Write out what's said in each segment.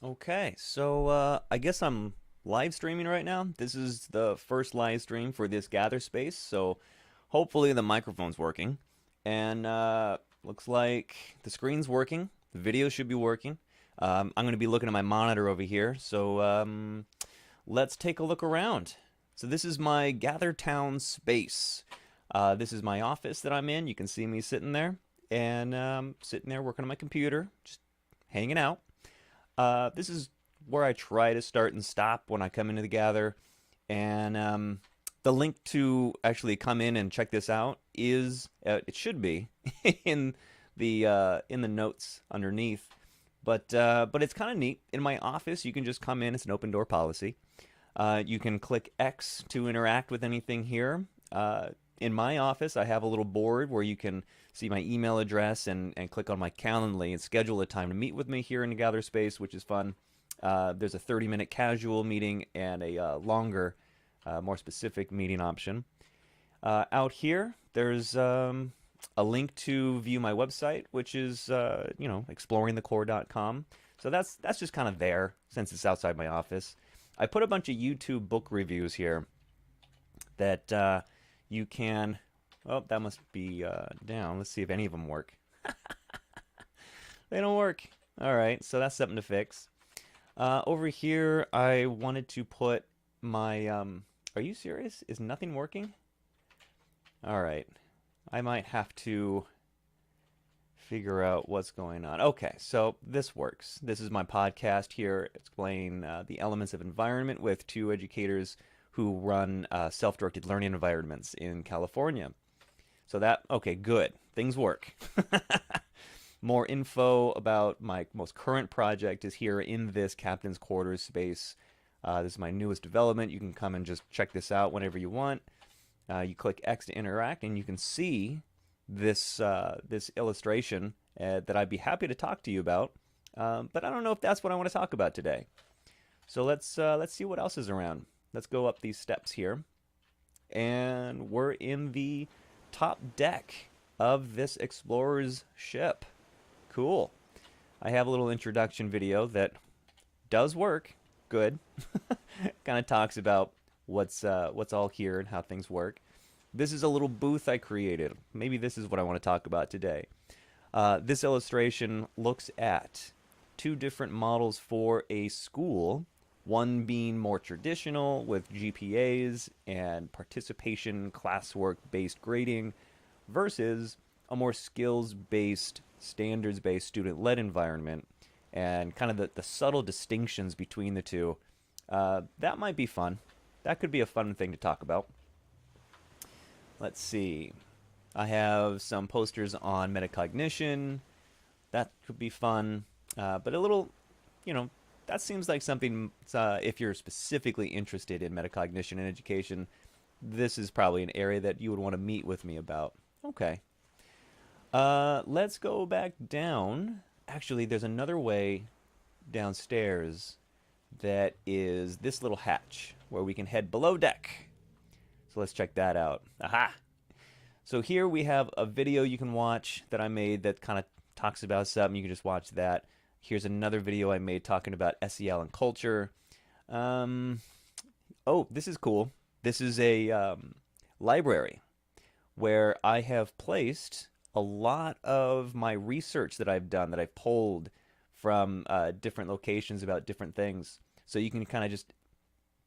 Okay, so I guess I'm live streaming right now. This is the first live stream for this Gather space, so hopefully the microphone's working. And looks like the screen's working. The video should be working. I'm going to be looking at my monitor over here, so let's take a look around. So this is my Gather Town space. This is my office that I'm in. You can see me sitting there, and sitting there working on my computer, just hanging out. This is where I try to start and stop when I come into the Gather, and the link to actually come in and check this out is it should be in the notes underneath. But it's kind of neat. In my office, you can just come in. It's an open door policy. You can click X to interact with anything here. In my office, I have a little board where you can see my email address and click on my Calendly and schedule a time to meet with me here in the Gather space, which is fun. There's a 30-minute casual meeting and a longer, more specific meeting option. Out here, there's a link to view my website, which is exploringthecore.com. So that's just kind of there since it's outside my office. I put a bunch of YouTube book reviews here that you can. Oh, that must be down. Let's see if any of them work. They don't work. All right, so that's something to fix. Over here, I wanted to put my. Are you serious? Is nothing working? All right, I might have to figure out what's going on. Okay, so this works. This is my podcast here explaining the elements of environment with two educators who run self-directed learning environments in California. So okay, good. Things work. More info about my most current project is here in this captain's quarters space. This is my newest development. You can come and just check this out whenever you want. You click X to interact, and you can see this illustration that I'd be happy to talk to you about. But I don't know if that's what I want to talk about today. So let's see what else is around. Let's go up these steps here, and we're in the top deck of this explorer's ship. Cool. I have a little introduction video that does work. Good. Kind of talks about what's all here and how things work. This is a little booth I created. Maybe this is what I want to talk about today. This illustration looks at two different models for a school, one being more traditional with GPAs and participation classwork based grading versus a more skills based, standards based, student led environment, and kind of the subtle distinctions between the two. That might be fun. That could be a fun thing to talk about. Let's see. I have some posters on metacognition. That could be fun. But a little, that seems like something, if you're specifically interested in metacognition and education, this is probably an area that you would want to meet with me about. Okay. Let's go back down. Actually, there's another way downstairs that is this little hatch where we can head below deck. So let's check that out. Aha! So here we have a video you can watch that I made that kind of talks about something. You can just watch that. Here's another video I made talking about SEL and culture. Oh, this is cool. This is a library where I have placed a lot of my research that I've done, that I've pulled from different locations about different things. So you can kind of just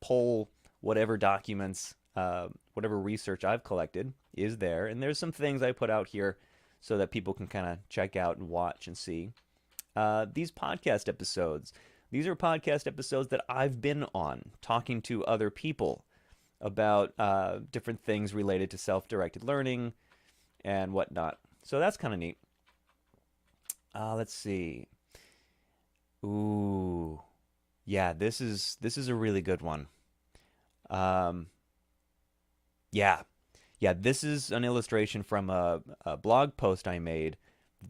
pull whatever documents, whatever research I've collected is there. And there's some things I put out here so that people can kind of check out and watch and see. These podcast episodes, these are podcast episodes that I've been on talking to other people about different things related to self-directed learning and whatnot. So that's kind of neat. Let's see. Ooh, yeah, this is a really good one. Um, yeah, yeah, this is an illustration from a blog post I made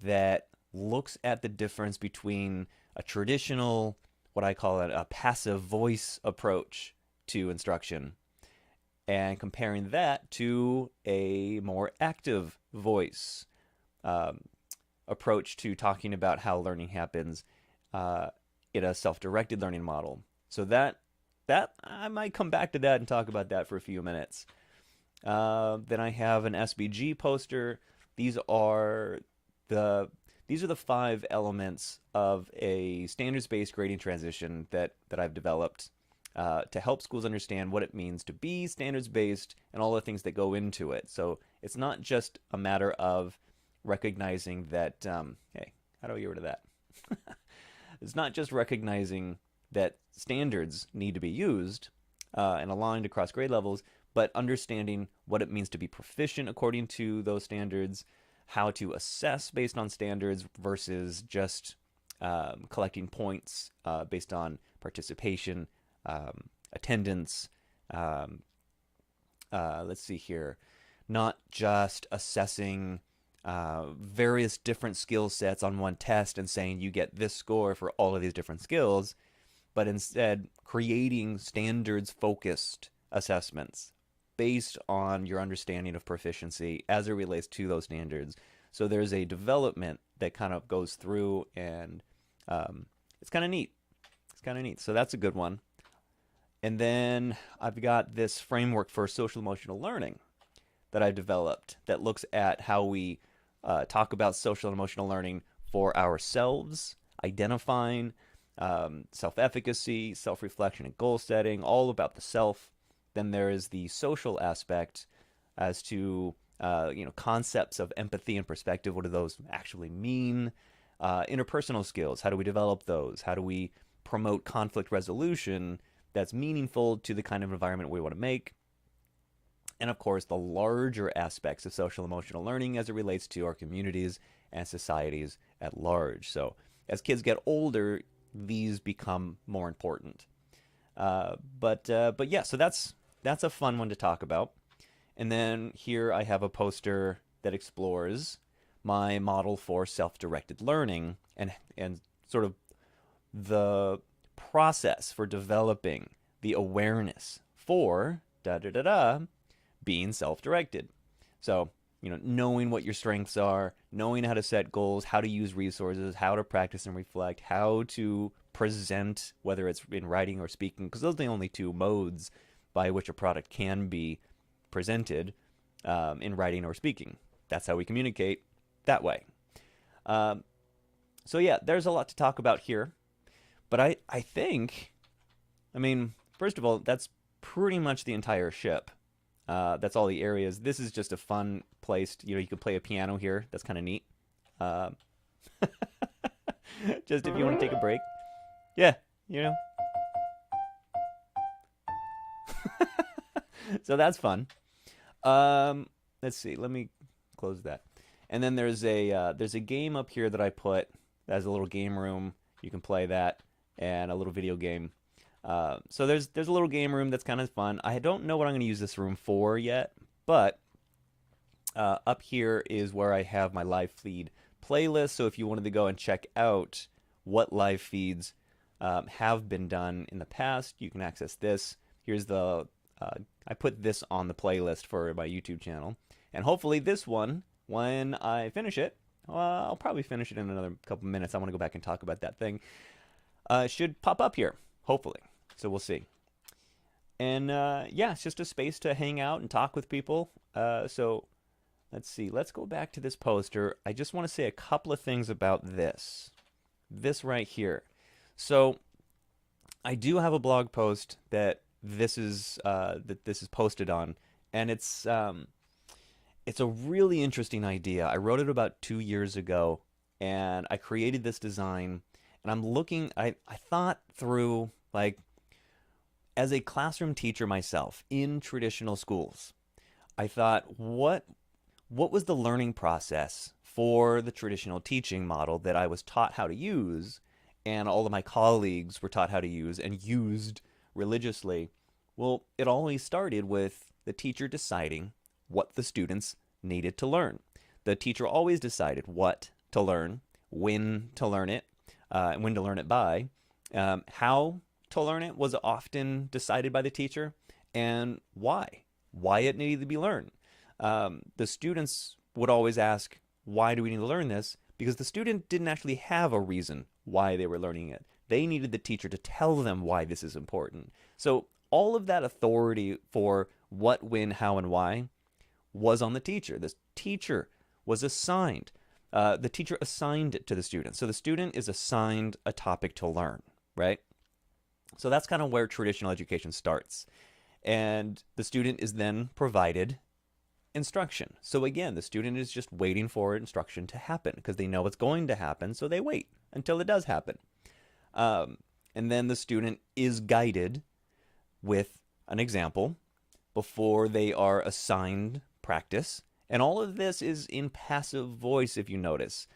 that looks at the difference between a traditional, what I call a passive voice approach to instruction, and comparing that to a more active voice um, approach to talking about how learning happens uh, in a self-directed learning model. So that I might come back to that and talk about that for a few minutes. Then I have an SBG poster. These are the these are the 5 elements of a standards-based grading transition that I've developed to help schools understand what it means to be standards-based and all the things that go into it. So it's not just a matter of recognizing that, hey, how do I get rid of that? It's not just recognizing that standards need to be used and aligned across grade levels, but understanding what it means to be proficient according to those standards, how to assess based on standards versus just collecting points based on participation, attendance. Let's see here. Not just assessing various different skill sets on one test and saying you get this score for all of these different skills, but instead creating standards-focused assessments based on your understanding of proficiency as it relates to those standards. So there's a development that kind of goes through, and it's kind of neat. It's kind of neat. So that's a good one. And then I've got this framework for social emotional learning that I've developed that looks at how we talk about social and emotional learning for ourselves, identifying self-efficacy, self-reflection, and goal setting, all about the self. Then there is the social aspect as to concepts of empathy and perspective. What do those actually mean? Interpersonal skills. How do we develop those? How do we promote conflict resolution that's meaningful to the kind of environment we want to make? And of course, the larger aspects of social emotional learning as it relates to our communities and societies at large. So as kids get older, these become more important. But yeah, so that's a fun one to talk about. And then here I have a poster that explores my model for self-directed learning and sort of the process for developing the awareness for being self-directed. So, knowing what your strengths are, knowing how to set goals, how to use resources, how to practice and reflect, how to present, whether it's in writing or speaking, because those are the only 2 modes by which a product can be presented, in writing or speaking. That's how we communicate that way. So yeah, there's a lot to talk about here. But I think, first of all, that's pretty much the entire ship. That's all the areas. This is just a fun place. You can play a piano here. That's kind of neat. Just if you want to take a break. Yeah, So that's fun. Let's see. Let me close that. And then there's a game up here that I put as a little game room. You can play that, and a little video game. So there's a little game room that's kind of fun. I don't know what I'm going to use this room for yet, but up here is where I have my live feed playlist. So if you wanted to go and check out what live feeds have been done in the past, you can access this. Here's I put this on the playlist for my YouTube channel. And hopefully this one, when I finish it, I'll probably finish it in another couple minutes. I want to go back and talk about that thing. Should pop up here, hopefully. So we'll see. And yeah, it's just a space to hang out and talk with people. So let's see. Let's go back to this poster. I just want to say a couple of things about this. This right here. So I do have a blog post that this is posted on, and it's a really interesting idea. I wrote it about 2 years ago, and I created this design, and I'm looking. I thought through, like, as a classroom teacher myself in traditional schools, I thought, what was the learning process for the traditional teaching model that I was taught how to use, and all of my colleagues were taught how to use and used religiously? Well, it always started with the teacher deciding what the students needed to learn. The teacher always decided what to learn, when to learn it, and when to learn it by. How to learn it was often decided by the teacher, and why it needed to be learned. The students would always ask, why do we need to learn this? Because the student didn't actually have a reason why they were learning it. They needed the teacher to tell them why this is important. So all of that authority for what, when, how, and why was on the teacher. The teacher was assigned. The teacher assigned it to the student. So the student is assigned a topic to learn, right? So that's kind of where traditional education starts. And the student is then provided instruction. So again, the student is just waiting for instruction to happen because they know it's going to happen, so they wait until it does happen. And then the student is guided with an example before they are assigned practice. And all of this is in passive voice, if you notice,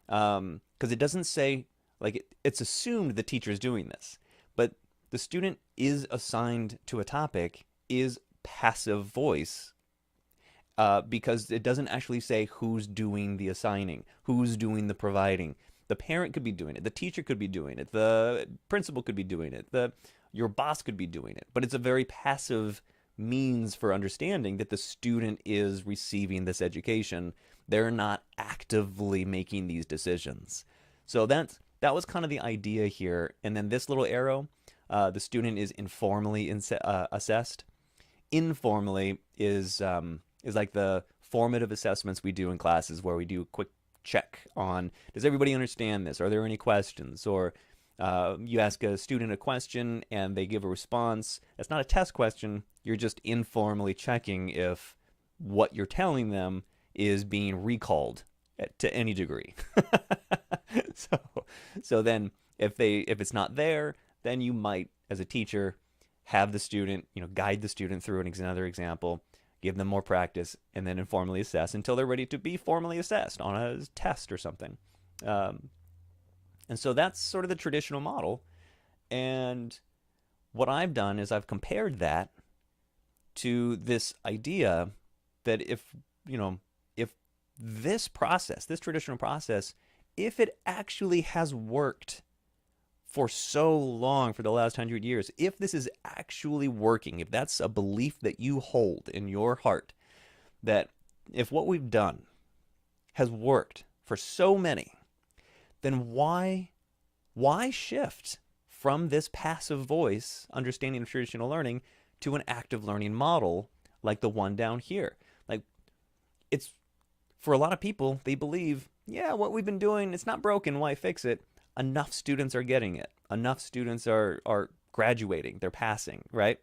because it doesn't say, like, it's assumed the teacher is doing this, but the student is assigned to a topic is passive voice, because it doesn't actually say who's doing the assigning, who's doing the providing. The parent could be doing it, the teacher could be doing it, the principal could be doing it, your boss could be doing it, but it's a very passive means for understanding that the student is receiving this education. They're not actively making these decisions. So that was kind of the idea here. And then this little arrow, the student is informally assessed. Informally is like the formative assessments we do in classes where we do a quick check on, does everybody understand this? Are there any questions? Or you ask a student a question and they give a response. That's not a test question. You're just informally checking if what you're telling them is being recalled to any degree. So then if it's not there, then you might, as a teacher, have the student, guide the student through another example, give them more practice, and then informally assess until they're ready to be formally assessed on a test or something. And so that's sort of the traditional model. And what I've done is I've compared that to this idea that if this process, this traditional process, if it actually has worked for so long, for the last 100 years, if this is actually working, if that's a belief that you hold in your heart, that if what we've done has worked for so many, then why shift from this passive voice understanding of traditional learning to an active learning model like the one down here? Like, it's, for a lot of people, they believe, yeah, what we've been doing, it's not broken, why fix it? Enough students are getting it. Enough students are graduating, they're passing, right?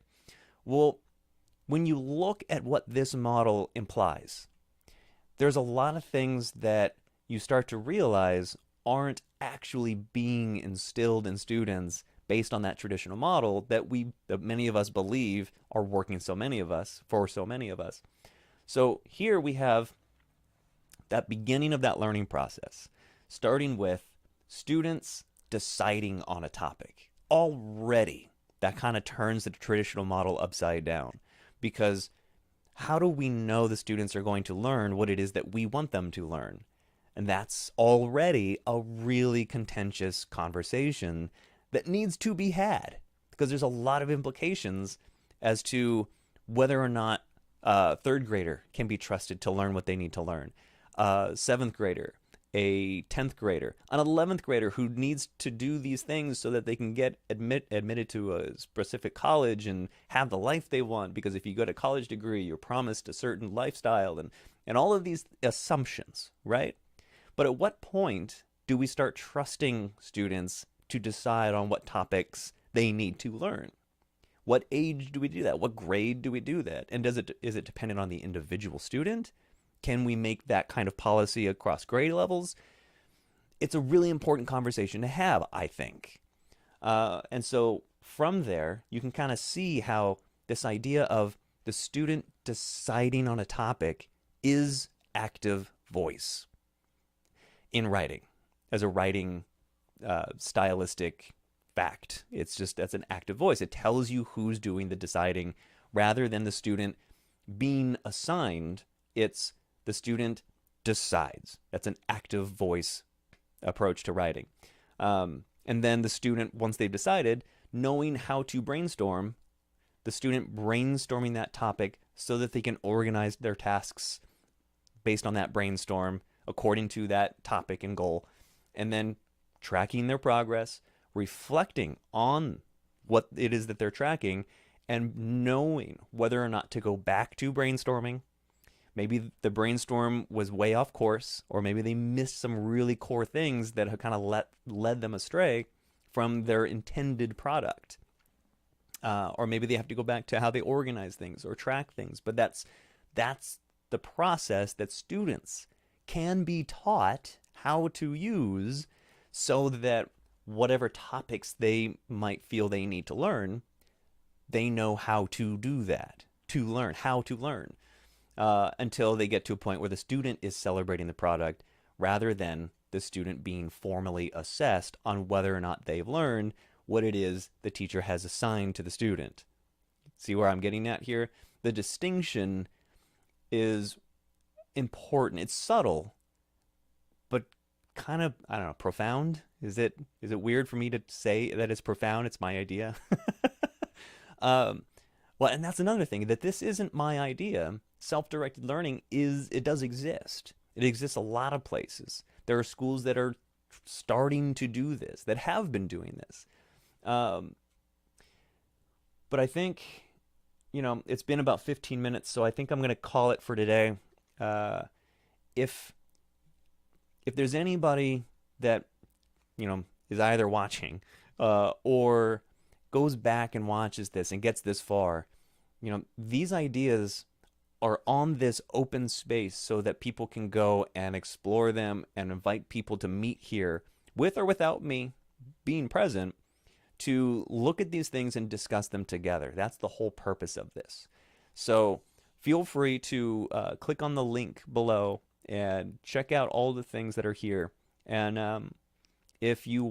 Well, when you look at what this model implies, there's a lot of things that you start to realize aren't actually being instilled in students based on that traditional model that many of us believe are working for so many of us. So here we have that beginning of that learning process, starting with students deciding on a topic. Already, that kind of turns the traditional model upside down, because how do we know the students are going to learn what it is that we want them to learn? And that's already a really contentious conversation that needs to be had, because there's a lot of implications as to whether or not a third grader can be trusted to learn what they need to learn. A seventh grader, a 10th grader, an 11th grader who needs to do these things so that they can get admitted to a specific college and have the life they want, because if you get a college degree, you're promised a certain lifestyle, and all of these assumptions, right? But at what point do we start trusting students to decide on what topics they need to learn? What age do we do that? What grade do we do that? And is it dependent on the individual student? Can we make that kind of policy across grade levels? It's a really important conversation to have, I think. And so from there, you can kind of see how this idea of the student deciding on a topic is active voice in writing, as a writing stylistic fact. That's an active voice. It tells you who's doing the deciding rather than the student being assigned. It's the student decides. That's an active voice approach to writing. And then the student, once they've decided, knowing how to brainstorm, the student brainstorming that topic so that they can organize their tasks based on that brainstorm according to that topic and goal, and then tracking their progress, reflecting on what it is that they're tracking and knowing whether or not to go back to brainstorming. Maybe the brainstorm was way off course, or maybe they missed some really core things that have kind of led them astray from their intended product. Or maybe they have to go back to how they organize things or track things. But that's the process that students can be taught how to use so that whatever topics they might feel they need to learn, they know how to do that, to learn, how to learn, until they get to a point where the student is celebrating the product rather than the student being formally assessed on whether or not they've learned what it is the teacher has assigned to the student. See where I'm getting at here? The distinction is important. It's subtle, but kind of, I don't know, profound. Is it weird for me to say that it's profound? It's my idea. Well, and that's another thing, that this isn't my idea. Self-directed learning it does exist. It exists a lot of places. There are schools that are starting to do this, that have been doing this. But I think, it's been about 15 minutes, so I think I'm going to call it for today. If there's anybody that, is either watching or goes back and watches this and gets this far, these ideas are on this open space so that people can go and explore them and invite people to meet here with or without me being present to look at these things and discuss them together. That's the whole purpose of this. So feel free to click on the link below and check out all the things that are here. And if you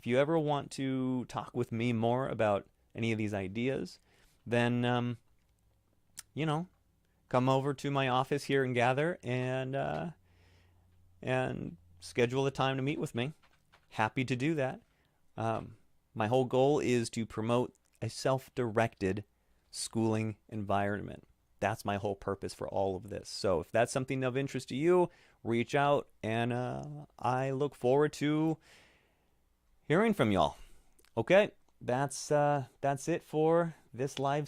ever want to talk with me more about any of these ideas, then come over to my office here and gather and schedule a time to meet with me. Happy to do that. My whole goal is to promote a self-directed schooling environment. That's my whole purpose for all of this. So if that's something of interest to you, reach out, and I look forward to hearing from y'all. Okay, that's it for this live